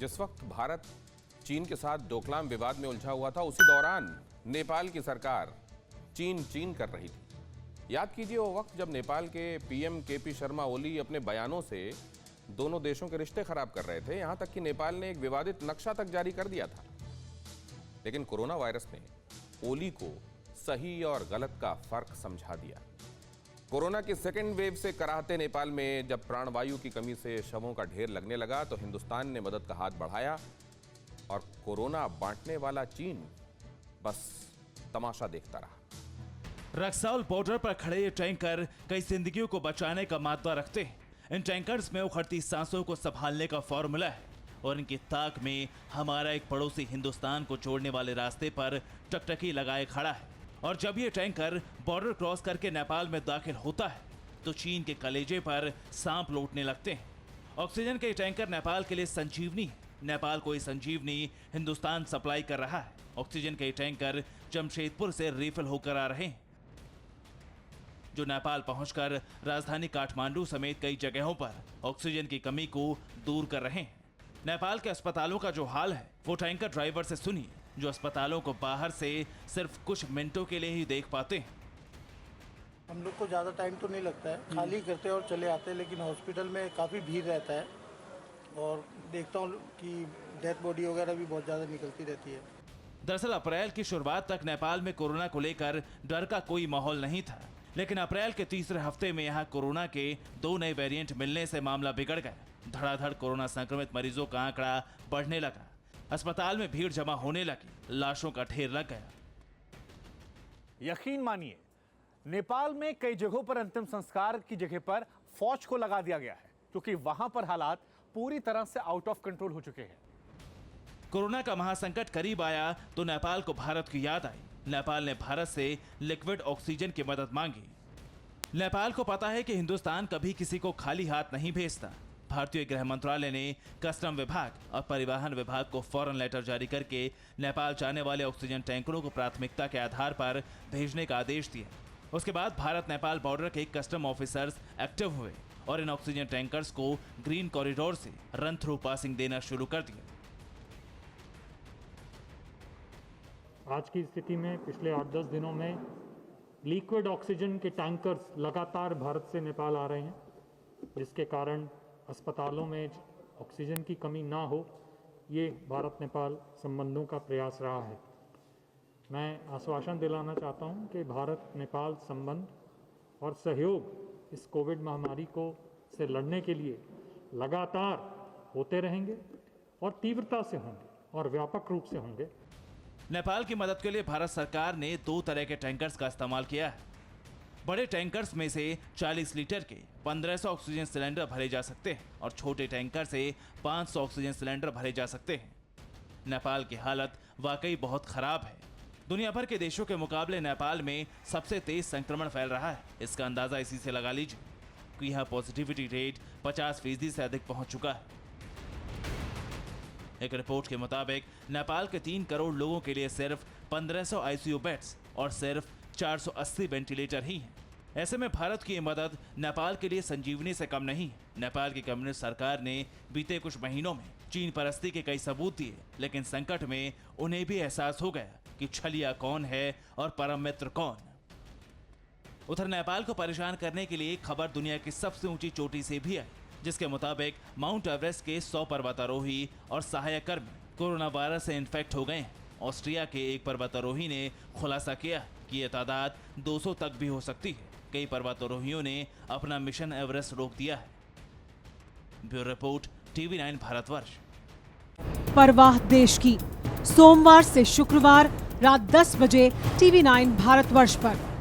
जिस वक्त भारत चीन के साथ डोकलाम विवाद में उलझा हुआ था, उसी दौरान नेपाल की सरकार चीन कर रही थी। याद कीजिए वो वक्त जब नेपाल के पीएम केपी शर्मा ओली अपने बयानों से दोनों देशों के रिश्ते खराब कर रहे थे। यहां तक कि नेपाल ने एक विवादित नक्शा तक जारी कर दिया था। लेकिन कोरोना वायरस ने ओली को सही और गलत का फर्क समझा दिया। कोरोना की सेकेंड वेव से कराहते नेपाल में जब प्राणवायु की कमी से शवों का ढेर लगने लगा तो हिंदुस्तान ने मदद का हाथ बढ़ाया और कोरोना बांटने वाला चीन बस तमाशा देखता रहा। रक्सौल बॉर्डर पर खड़े ये टैंकर कई जिंदगियों को बचाने का मादा रखते हैं। इन टैंकर्स में उखड़ती सांसों को संभालने का फॉर्मूला है और इनकी ताक में हमारा एक पड़ोसी हिंदुस्तान को जोड़ने वाले रास्ते पर टकटकी लगाए खड़ा है। और जब ये टैंकर बॉर्डर क्रॉस करके नेपाल में दाखिल होता है तो चीन के कलेजे पर सांप लौटने लगते हैं। ऑक्सीजन के टैंकर नेपाल के लिए संजीवनी है। नेपाल को ये संजीवनी हिंदुस्तान सप्लाई कर रहा है। ऑक्सीजन के टैंकर जमशेदपुर से रिफिल होकर आ रहे हैं, जो नेपाल पहुंचकर राजधानी काठमांडू समेत कई जगहों पर ऑक्सीजन की कमी को दूर कर रहे हैं। नेपाल के अस्पतालों का जो हाल है वो टैंकर ड्राइवर से सुनिए, जो अस्पतालों को बाहर से सिर्फ कुछ मिनटों के लिए ही देख पाते हैं। हम लोग को ज़्यादा टाइम तो नहीं लगता है, खाली करते हैं और चले आते हैं, लेकिन हॉस्पिटल में काफ़ी भीड़ रहता है और देखता हूँ कि डेथ बॉडी वगैरह भी बहुत ज़्यादा निकलती रहती है। दरअसल अप्रैल की शुरुआत तक नेपाल में कोरोना को लेकर डर का कोई माहौल नहीं था, लेकिन अप्रैल के तीसरे हफ्ते में यहाँ कोरोना के 2 नए वेरिएंट मिलने से मामला बिगड़ गया। धड़ाधड़ कोरोना संक्रमित मरीजों का आंकड़ा बढ़ने लगा, अस्पताल में भीड़ जमा होने लगी, लाशों का ढेर लग गया। यकीन मानिए, नेपाल में कई जगहों पर अंतिम संस्कार की जगह पर फौज को लगा दिया गया है, क्योंकि वहां पर हालात पूरी तरह से आउट ऑफ कंट्रोल हो चुके हैं। कोरोना का महासंकट करीब आया तो नेपाल को भारत की याद आई। नेपाल ने भारत से लिक्विड ऑक्सीजन की मदद मांगी। नेपाल को पता है कि हिंदुस्तान कभी किसी को खाली हाथ नहीं भेजता। भारतीय गृह मंत्रालय ने कस्टम विभाग और परिवहन विभाग को फौरन लेटर जारी करके नेपाल जाने वाले ऑक्सीजन टैंकरों को प्राथमिकता के आधार पर भेजने का आदेश दिया। उसके बाद भारत नेपाल बॉर्डर के कस्टम ऑफिसर्स एक्टिव हुए और इन ऑक्सीजन टैंकर्स को ग्रीन कॉरिडोर से रन थ्रू पासिंग देना शुरू कर दिया। आज की स्थिति में पिछले 8-10 दिनों में लिक्विड ऑक्सीजन के टैंकर्स लगातार भारत से नेपाल आ रहे हैं, जिसके कारण अस्पतालों में ऑक्सीजन की कमी ना हो, ये भारत नेपाल संबंधों का प्रयास रहा है। मैं आश्वासन दिलाना चाहता हूं कि भारत नेपाल संबंध और सहयोग इस कोविड महामारी को से लड़ने के लिए लगातार होते रहेंगे और तीव्रता से होंगे और व्यापक रूप से होंगे। नेपाल की मदद के लिए भारत सरकार ने 2 तरह के टैंकर्स का इस्तेमाल किया है। बड़े टैंकर्स में से 40 लीटर के 1500 ऑक्सीजन सिलेंडर भरे जा सकते हैं और छोटे टैंकर से 500 ऑक्सीजन सिलेंडर भरे जा सकते हैं। नेपाल की हालत वाकई बहुत खराब है। दुनिया भर के देशों के मुकाबले नेपाल में सबसे तेज संक्रमण फैल रहा है। इसका अंदाजा इसी से लगा लीजिए कि यहाँ पॉजिटिविटी रेट 50% से अधिक पहुंच चुका है। एक रिपोर्ट के मुताबिक नेपाल के 3 करोड़ लोगों के लिए सिर्फ 1500 आईसीयू बेड्स और सिर्फ 480 वेंटिलेटर ही हैं। ऐसे में भारत की मदद नेपाल के लिए संजीवनी से कम नहीं। नेपाल की कम्युनिस्ट सरकार ने बीते कुछ महीनों में चीन परस्ती के कई सबूत दिए, लेकिन संकट में उन्हें भी एहसास हो गया कि छलिया कौन है और परम मित्र कौन। उधर नेपाल को परेशान करने के लिए खबर दुनिया की सबसे ऊंची चोटी से भी आई, जिसके मुताबिक माउंट एवरेस्ट के 100 पर्वतारोही और सहायक कर्मी कोरोना वायरस से इन्फेक्ट हो गए हैं। ऑस्ट्रिया के एक पर्वतारोही ने खुलासा किया कि यह तादाद 200 तक भी हो सकती है। कई पर्वतारोहियों ने अपना मिशन एवरेस्ट रोक दिया है। Bureau report, TV9 Bharatvarsh. परवाह देश की, सोमवार से शुक्रवार रात 10 बजे TV9 भारतवर्ष पर।